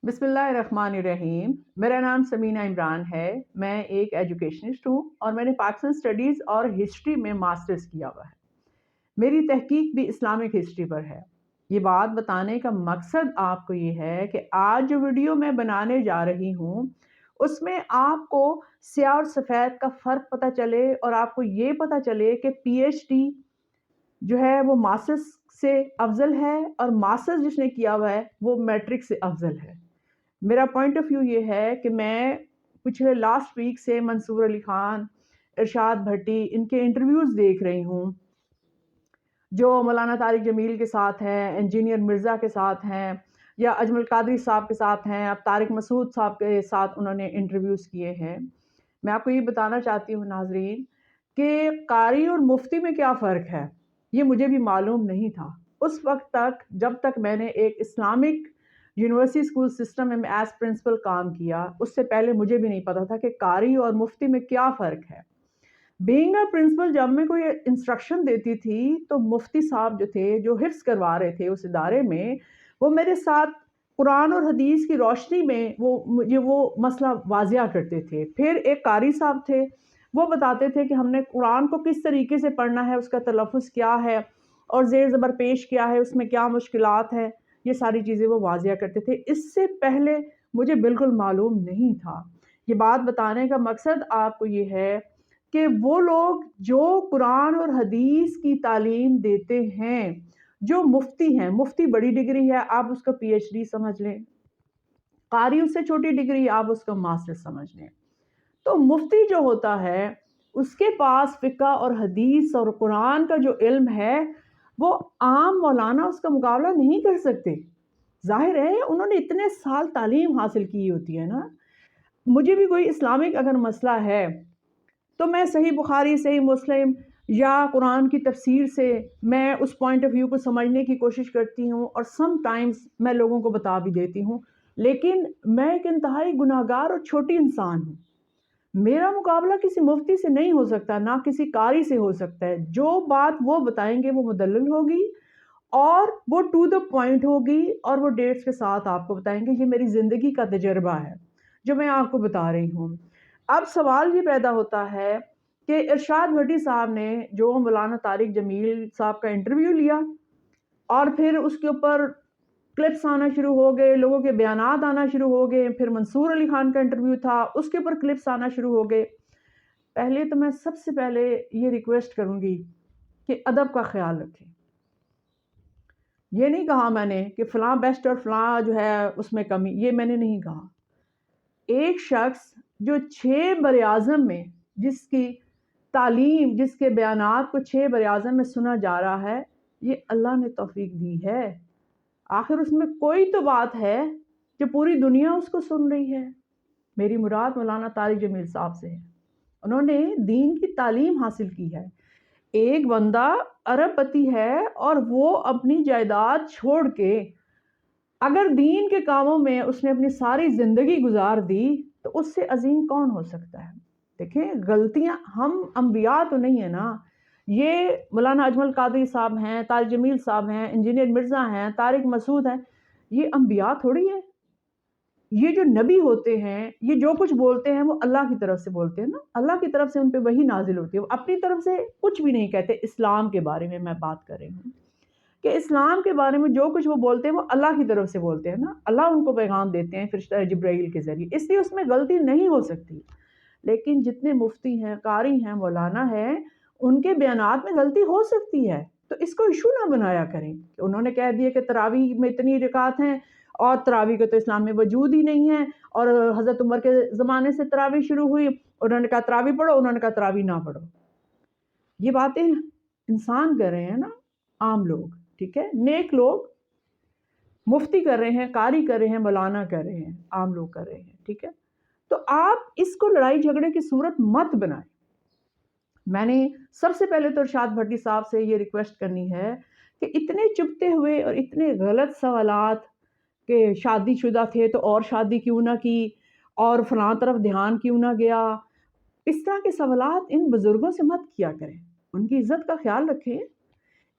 بسم اللہ الرحمن الرحیم۔ میرا نام سمینہ عمران ہے۔ میں ایک ایجوکیشنسٹ ہوں اور میں نے پاکستان اسٹڈیز اور ہسٹری میں ماسٹرز کیا ہوا ہے۔ میری تحقیق بھی اسلامک ہسٹری پر ہے۔ یہ بات بتانے کا مقصد آپ کو یہ ہے کہ آج جو ویڈیو میں بنانے جا رہی ہوں اس میں آپ کو سیاہ اور سفید کا فرق پتہ چلے اور آپ کو یہ پتہ چلے کہ پی ایچ ڈی جو ہے وہ ماسٹرز سے افضل ہے اور ماسٹرز جس نے کیا ہوا ہے وہ میٹرک سے افضل ہے۔ میرا پوائنٹ آف ویو یہ ہے کہ میں پچھلے لاسٹ ویک سے منصور علی خان، ارشاد بھٹی ان کے انٹرویوز دیکھ رہی ہوں جو مولانا طارق جمیل کے ساتھ ہیں، انجینئر مرزا کے ساتھ ہیں یا اجمل قادری صاحب کے ساتھ ہیں، اب طارق مسعود صاحب کے ساتھ انہوں نے انٹرویوز کیے ہیں۔ میں آپ کو یہ بتانا چاہتی ہوں ناظرین کہ قاری اور مفتی میں کیا فرق ہے، یہ مجھے بھی معلوم نہیں تھا اس وقت تک جب تک میں نے ایک اسلامک یونیورسٹی اسکول سسٹم میں ایز پرنسپل کام کیا۔ اس سے پہلے مجھے بھی نہیں پتا تھا کہ قاری اور مفتی میں کیا فرق ہے۔ بینگ اے پرنسپل جب میں کوئی انسٹرکشن دیتی تھی تو مفتی صاحب جو تھے جو حفظ کروا رہے تھے اس ادارے میں، وہ میرے ساتھ قرآن اور حدیث کی روشنی میں مجھے وہ مسئلہ واضح کرتے تھے۔ پھر ایک قاری صاحب تھے، وہ بتاتے تھے کہ ہم نے قرآن کو کس طریقے سے پڑھنا ہے، اس کا تلفظ کیا ہے اور زیر زبر پیش کیا ہے، اس میں کیا مشکلات ہے، یہ ساری چیزیں وہ واضح کرتے تھے۔ اس سے پہلے مجھے بالکل معلوم نہیں تھا۔ یہ بات بتانے کا مقصد آپ کو یہ ہے کہ وہ لوگ جو قرآن اور حدیث کی تعلیم دیتے ہیں، جو مفتی ہیں، مفتی بڑی ڈگری ہے آپ اس کا پی ایچ ڈی سمجھ لیں، قاری اس سے چھوٹی ڈگری آپ اس کا ماسٹر سمجھ لیں، تو مفتی جو ہوتا ہے اس کے پاس فقہ اور حدیث اور قرآن کا جو علم ہے وہ عام مولانا اس کا مقابلہ نہیں کر سکتے۔ ظاہر ہے انہوں نے اتنے سال تعلیم حاصل کی ہوتی ہے نا۔ مجھے بھی کوئی اسلامک اگر مسئلہ ہے تو میں صحیح بخاری، صحیح مسلم یا قرآن کی تفسیر سے میں اس پوائنٹ آف ویو کو سمجھنے کی کوشش کرتی ہوں اور سم ٹائمز میں لوگوں کو بتا بھی دیتی ہوں، لیکن میں ایک انتہائی گناہگار اور چھوٹی انسان ہوں۔ میرا مقابلہ کسی مفتی سے نہیں ہو سکتا، نہ کسی قاری سے ہو سکتا ہے۔ جو بات وہ بتائیں گے وہ مدلل ہوگی اور وہ ٹو دا پوائنٹ ہوگی اور وہ ڈیٹس کے ساتھ آپ کو بتائیں گے۔ یہ میری زندگی کا تجربہ ہے جو میں آپ کو بتا رہی ہوں۔ اب سوال یہ پیدا ہوتا ہے کہ ارشاد بھٹی صاحب نے جو مولانا طارق جمیل صاحب کا انٹرویو لیا اور پھر اس کے اوپر کلپس آنا شروع ہو گئے، لوگوں کے بیانات آنا شروع ہو گئے، پھر منصور علی خان کا انٹرویو تھا اس کے اوپر کلپس آنا شروع ہو گئے۔ پہلے تو میں سب سے پہلے یہ ریکویسٹ کروں گی کہ ادب کا خیال رکھیں۔ یہ نہیں کہا میں نے کہ فلاں بیسٹ اور فلاں جو ہے اس میں کمی، یہ میں نے نہیں کہا۔ ایک شخص جو 6 براعظم میں جس کی تعلیم، جس کے بیانات کو 6 براعظم میں سنا جا رہا ہے، یہ اللہ نے توفیق دی ہے۔ آخر اس میں کوئی تو بات ہے جو پوری دنیا اس کو سن رہی ہے۔ میری مراد مولانا طارق جمیل صاحب سے ہے۔ انہوں نے دین کی تعلیم حاصل کی ہے۔ ایک بندہ ارب پتی ہے اور وہ اپنی جائیداد چھوڑ کے اگر دین کے کاموں میں اس نے اپنی ساری زندگی گزار دی تو اس سے عظیم کون ہو سکتا ہے؟ دیکھیں غلطیاں، ہم انبیاء تو نہیں ہیں نا۔ یہ مولانا اجمل قادری صاحب ہیں، طارق جمیل صاحب ہیں، انجینئر مرزا ہیں، طارق مسعود ہیں، یہ انبیاء تھوڑی ہیں۔ یہ جو نبی ہوتے ہیں یہ جو کچھ بولتے ہیں وہ اللہ کی طرف سے بولتے ہیں نا، اللہ کی طرف سے ان پہ وحی نازل ہوتی ہے، وہ اپنی طرف سے کچھ بھی نہیں کہتے۔ اسلام کے بارے میں بات کر رہی ہوں کہ اسلام کے بارے میں جو کچھ وہ بولتے ہیں وہ اللہ کی طرف سے بولتے ہیں نا، اللہ ان کو پیغام دیتے ہیں فرشتہ جبرائیل کے ذریعے، اس لیے اس میں غلطی نہیں ہو سکتی۔ لیکن جتنے مفتی ہیں، قاری ہیں، مولانا ہیں، ان کے بیانات میں غلطی ہو سکتی ہے، تو اس کو ایشو نہ بنایا کریں کہ انہوں نے کہہ دیا کہ تراویح میں اتنی رکعت ہیں اور تراویح کا تو اسلام میں وجود ہی نہیں ہے، اور حضرت عمر کے زمانے سے تراویح شروع ہوئی، انہوں نے کہا تراویح پڑھو، انہوں نے کہا تراویح نہ پڑھو۔ یہ باتیں انسان کر رہے ہیں نا، عام لوگ، ٹھیک ہے، نیک لوگ، مفتی کر رہے ہیں، قاری کر رہے ہیں، مولانا کر رہے ہیں، عام لوگ کر رہے ہیں، ٹھیک ہے۔ تو آپ اس کو لڑائی جھگڑے کی صورت مت بنائیں۔ میں نے سب سے پہلے تو ارشاد بھٹی صاحب سے یہ ریکویسٹ کرنی ہے کہ اتنے چبھتے ہوئے اور اتنے غلط سوالات کہ شادی شدہ تھے تو اور شادی کیوں نہ کی اور فلاں طرف دھیان کیوں نہ گیا، اس طرح کے سوالات ان بزرگوں سے مت کیا کریں، ان کی عزت کا خیال رکھیں۔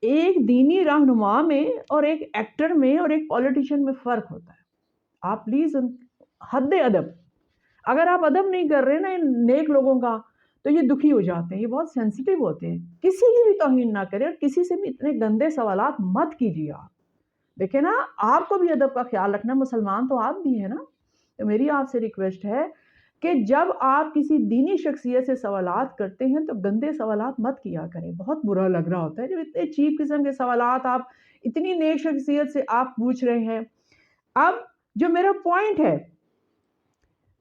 ایک دینی رہنما میں اور ایک ایکٹر میں اور ایک پولیٹیشین میں فرق ہوتا ہے۔ آپ پلیز حد ادب، اگر آپ ادب نہیں کر رہے نا ان نیک لوگوں کا تو یہ دکھی ہو جاتے ہیں، یہ بہت سینسیٹیو ہوتے ہیں. کسی کی بھی توہین نہ کریں اور کسی سے بھی اتنے گندے سوالات مت کیجیے. آپ دیکھیں نا، آپ کو بھی ادب کا خیال رکھنا، مسلمان تو آپ بھی ہیں نا. تو میری آپ سے ریکویسٹ ہے کہ جب آپ کسی دینی شخصیت سے سوالات کرتے ہیں تو گندے سوالات مت کیا کریں. بہت برا لگ رہا ہوتا ہے جب اتنے چیپ قسم کے سوالات آپ اتنی نیک شخصیت سے آپ پوچھ رہے ہیں. اب جو میرا پوائنٹ ہے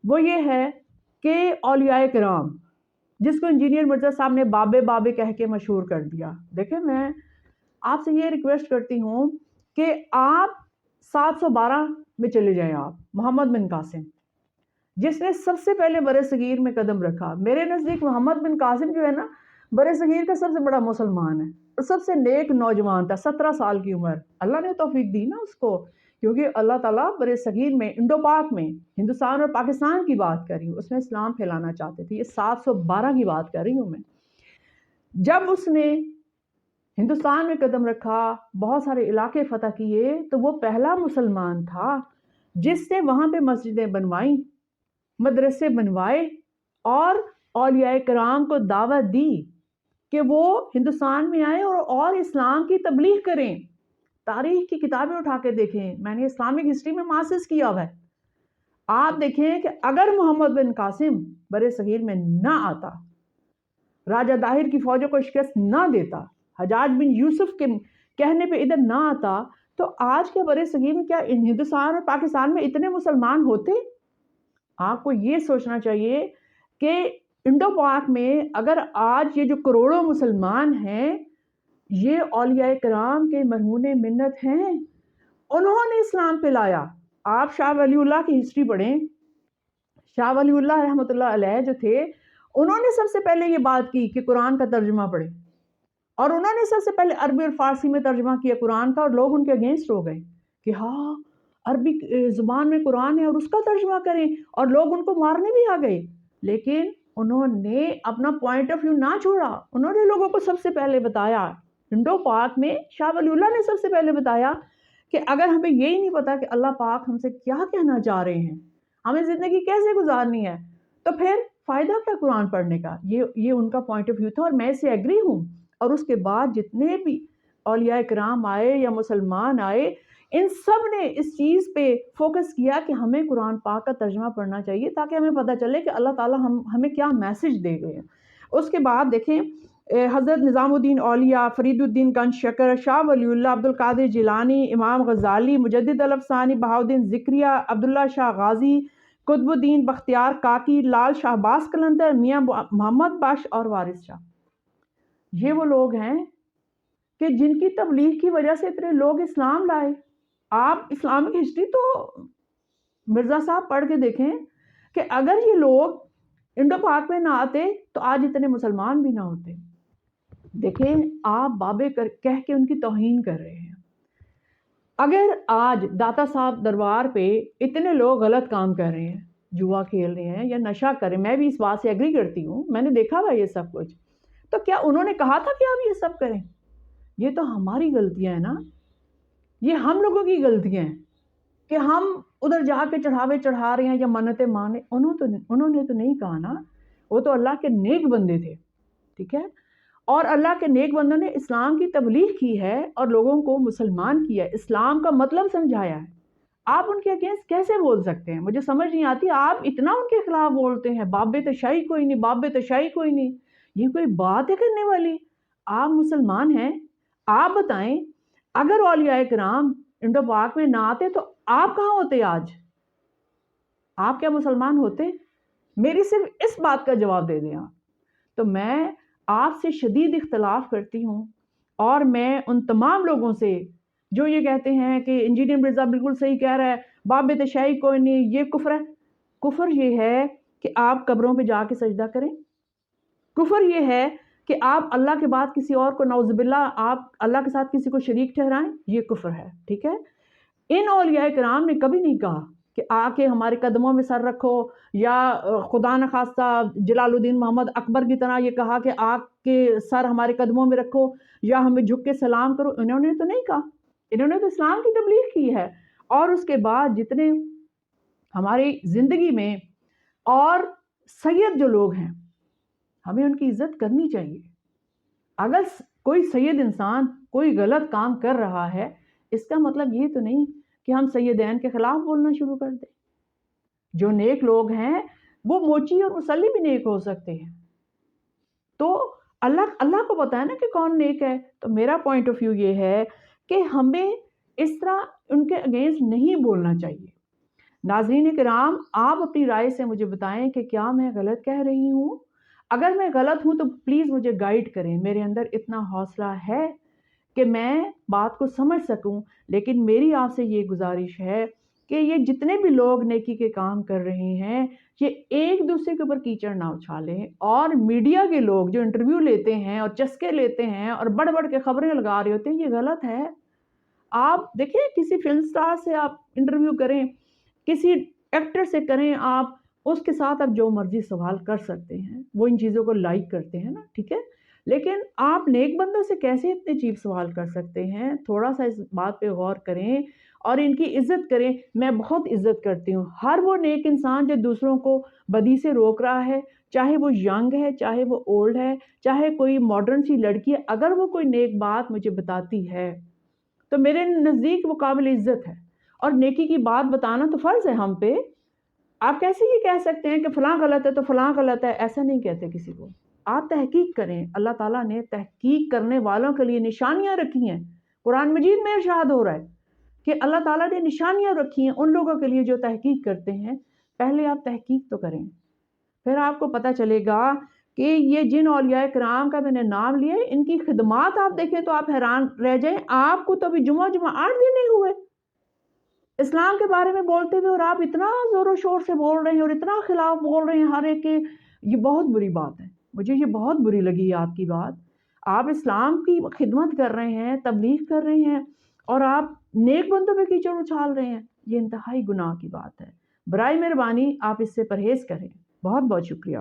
وہ یہ ہے کہ اولیاء کرام، جس کو انجینئر مرزا صاحب نے بابے بابے کہہ کے مشہور کر دیا. دیکھیں میں آپ سے یہ ریکویسٹ کرتی ہوں کہ آپ 712 میں چلے جائیں. آپ محمد بن قاسم، جس نے سب سے پہلے برِ صغیر میں قدم رکھا، میرے نزدیک محمد بن قاسم جو ہے نا برِ صغیر کا سب سے بڑا مسلمان ہے اور سب سے نیک نوجوان تھا. 17 سال کی عمر، اللہ نے توفیق دی نا اس کو، کیونکہ اللہ تعالیٰ برِ صغیر میں، انڈو پاک میں، ہندوستان اور پاکستان کی بات کر رہی ہوں، اس میں اسلام پھیلانا چاہتے تھے. یہ 712 کی بات کر رہی ہوں میں. جب اس نے ہندوستان میں قدم رکھا، بہت سارے علاقے فتح کیے، تو وہ پہلا مسلمان تھا جس نے وہاں پہ مسجدیں بنوائیں، مدرسے بنوائے اور اولیاء کرام کو دعوت دی کہ وہ ہندوستان میں آئے اور اسلام کی تبلیغ کریں. تاریخ کی کتابیں اٹھا کے دیکھیں، میں نے اسلامک ہسٹری میں ماسٹرز کیا ہوا ہے. آپ دیکھیں کہ اگر محمد بن قاسم برِ صغیر میں نہ آتا، راجہ داہر کی فوجوں کو شکست نہ دیتا، حجاج بن یوسف کے کہنے پہ ادھر نہ آتا، تو آج کے برِ صغیر میں کیا ہندوستان اور پاکستان میں اتنے مسلمان ہوتے؟ آپ کو یہ سوچنا چاہیے کہ انڈو پاک میں اگر آج یہ جو کروڑوں مسلمان ہیں، یہ اولیاء کرام کے مرہون منت ہیں. انہوں نے اسلام پہ لایا. آپ شاہ ولی اللہ کی ہسٹری پڑھیں. شاہ ولی اللہ رحمۃ اللہ علیہ جو تھے، انہوں نے سب سے پہلے یہ بات کی کہ قرآن کا ترجمہ پڑھیں، اور انہوں نے سب سے پہلے عربی اور فارسی میں ترجمہ کیا قرآن کا، اور لوگ ان کے اگینسٹ ہو گئے کہ ہاں عربی زبان میں قرآن ہے اور اس کا ترجمہ کریں، اور لوگ ان کو مارنے بھی آ گئے. لیکن انہوں نے اپنا پوائنٹ آف ویو نہ چھوڑا. انہوں نے لوگوں کو سب سے پہلے بتایا، انڈو پاک میں شاہ ولی اللہ نے سب سے پہلے بتایا کہ اگر ہمیں یہی نہیں پتا کہ اللہ پاک ہم سے کیا کہنا چاہ رہے ہیں، ہمیں زندگی کیسے گزارنی ہے، تو پھر فائدہ کیا قرآن پڑھنے کا. یہ ان کا پوائنٹ آف ویو تھا اور میں اس سے ایگری ہوں. اور اس کے بعد جتنے بھی اولیاء کرام آئے یا مسلمان آئے، ان سب نے اس چیز پہ فوکس کیا کہ ہمیں قرآن پاک کا ترجمہ پڑھنا چاہیے تاکہ ہمیں پتہ چلے کہ اللہ تعالیٰ ہمیں کیا میسج دے گئے ہیں. اس کے بعد دیکھیں حضرت نظام الدین اولیاء، فرید الدین گنج شکر، شاہ ولی اللہ، عبد القادر جیلانی، امام غزالی، مجدد الافسانی، بہاؤالدین ذکریہ، عبداللہ شاہ غازی، قطب الدین بختیار کاکی، لال شہباز قلندر، میاں محمد بخش اور وارث شاہ. یہ وہ لوگ ہیں کہ جن کی تبلیغ کی وجہ سے اتنے لوگ اسلام لائے. آپ اسلامک ہسٹری تو مرزا صاحب پڑھ کے دیکھیں کہ اگر یہ لوگ انڈو پاک میں نہ آتے تو آج اتنے مسلمان بھی نہ ہوتے. دیکھیں آپ بابے کہہ کے ان کی توہین کر رہے ہیں. اگر آج داتا صاحب دربار پہ اتنے لوگ غلط کام کر رہے ہیں، جوا کھیل رہے ہیں یا نشہ کر رہے ہیں، میں بھی اس بات سے ایگری کرتی ہوں، میں نے دیکھا ہوا یہ سب کچھ، تو کیا انہوں نے کہا تھا کہ آپ یہ سب کریں؟ یہ تو ہماری غلطیاں ہیں نا، یہ ہم لوگوں کی غلطیاں ہیں کہ ہم ادھر جا کے چڑھاوے چڑھا رہے ہیں یا منتیں مانے. انہوں نے تو نہیں کہا نا، وہ تو اللہ کے نیک بندے تھے، ٹھیک ہے، اور اللہ کے نیک بندوں نے اسلام کی تبلیغ کی ہے اور لوگوں کو مسلمان کیا ہے، اسلام کا مطلب سمجھایا ہے. آپ ان کے اگینسٹ کیسے بول سکتے ہیں؟ مجھے سمجھ نہیں آتی. آپ اتنا ان کے خلاف بولتے ہیں، بابے تشیع کوئی نہیں، بابے تشیع کوئی نہیں. یہ کوئی بات ہے کرنے والی؟ آپ مسلمان ہیں، آپ بتائیں اگر اولیاء کرام انڈو پاک میں نہ آتے تو آپ کہاں ہوتے آج؟ آپ کیا مسلمان ہوتے؟ میری صرف اس بات کا جواب دے دیں آپ. تو میں آپ سے شدید اختلاف کرتی ہوں، اور میں ان تمام لوگوں سے جو یہ کہتے ہیں کہ انجینئر مرزا بالکل صحیح کہہ رہا ہے، باب تشیع کوئی نہیں، یہ کفر ہے. کفر یہ ہے کہ آپ قبروں پہ جا کے سجدہ کریں. کفر یہ ہے کہ آپ اللہ کے بعد کسی اور کو، نعوذ باللہ، آپ اللہ کے ساتھ کسی کو شریک ٹھہرائیں. یہ کفر ہے، ٹھیک ہے. ان اولیاء کرام نے کبھی نہیں کہا کہ آ کے ہمارے قدموں میں سر رکھو، یا خدا نخواستہ جلال الدین محمد اکبر کی طرح یہ کہا کہ آ کے سر ہمارے قدموں میں رکھو یا ہمیں جھک کے سلام کرو. انہوں نے تو نہیں کہا. انہوں نے تو اسلام کی تبلیغ کی ہے. اور اس کے بعد جتنے ہماری زندگی میں، اور سید جو لوگ ہیں ہمیں ان کی عزت کرنی چاہیے۔ اگر کوئی سید انسان کوئی غلط کام کر رہا ہے، اس کا مطلب یہ تو نہیں کہ ہم سیدین کے خلاف بولنا شروع کر دیں۔ جو نیک لوگ ہیں وہ موچی اور مسلی بھی نیک ہو سکتے ہیں، تو اللہ کو پتا ہے نا کہ کون نیک ہے۔ تو میرا پوائنٹ آف ویو یہ ہے کہ ہمیں اس طرح ان کے اگینسٹ نہیں بولنا چاہیے۔ ناظرین کرام، آپ اپنی رائے سے مجھے بتائیں کہ کیا میں غلط کہہ رہی ہوں؟ اگر میں غلط ہوں تو پلیز مجھے گائیڈ کریں۔ میرے اندر اتنا حوصلہ ہے کہ میں بات کو سمجھ سکوں، لیکن میری آپ سے یہ گزارش ہے کہ یہ جتنے بھی لوگ نیکی کے کام کر رہے ہیں، یہ ایک دوسرے کے اوپر کیچڑ نہ اچھالیں، اور میڈیا کے لوگ جو انٹرویو لیتے ہیں اور چسکے لیتے ہیں اور بڑھ بڑھ کے خبریں لگا رہے ہوتے ہیں، یہ غلط ہے۔ آپ دیکھیں، کسی فلم سٹار سے آپ انٹرویو کریں، کسی ایکٹر سے کریں، آپ اس کے ساتھ آپ جو مرضی سوال کر سکتے ہیں، وہ ان چیزوں کو لائک کرتے ہیں نا، ٹھیک ہے، لیکن آپ نیک بندوں سے کیسے اتنے چیپ سوال کر سکتے ہیں؟ تھوڑا سا اس بات پہ غور کریں اور ان کی عزت کریں۔ میں بہت عزت کرتی ہوں ہر وہ نیک انسان جو دوسروں کو بدی سے روک رہا ہے، چاہے وہ ینگ ہے، چاہے وہ اولڈ ہے، چاہے کوئی ماڈرن سی لڑکی ہے، اگر وہ کوئی نیک بات مجھے بتاتی ہے تو میرے نزدیک وہ قابل عزت ہے، اور نیکی کی بات بتانا تو فرض ہے ہم پہ۔ آپ کیسے یہ کہہ سکتے ہیں کہ فلاں غلط ہے تو فلاں غلط ہے؟ ایسا نہیں کہتے کسی کو۔ آپ تحقیق کریں، اللہ تعالیٰ نے تحقیق کرنے والوں کے لیے نشانیاں رکھی ہیں۔ قرآن مجید میں ارشاد ہو رہا ہے کہ اللہ تعالیٰ نے نشانیاں رکھی ہیں ان لوگوں کے لیے جو تحقیق کرتے ہیں۔ پہلے آپ تحقیق تو کریں، پھر آپ کو پتہ چلے گا کہ یہ جن اولیاء کرام کا میں نے نام لیا ہے، ان کی خدمات آپ دیکھیں تو آپ حیران رہ جائیں۔ آپ کو تو ابھی جمعہ 8 دن نہیں ہوئے اسلام کے بارے میں بولتے ہوئے، اور آپ اتنا زور و شور سے بول رہے ہیں اور اتنا خلاف بول رہے ہیں ہر ایک کے۔ یہ بہت بری بات ہے، مجھے یہ بہت بری لگی ہے آپ کی بات۔ آپ اسلام کی خدمت کر رہے ہیں، تبلیغ کر رہے ہیں، اور آپ نیک بندوں پہ کیچڑ اچھال رہے ہیں۔ یہ انتہائی گناہ کی بات ہے۔ برائے مہربانی آپ اس سے پرہیز کریں۔ بہت بہت شکریہ۔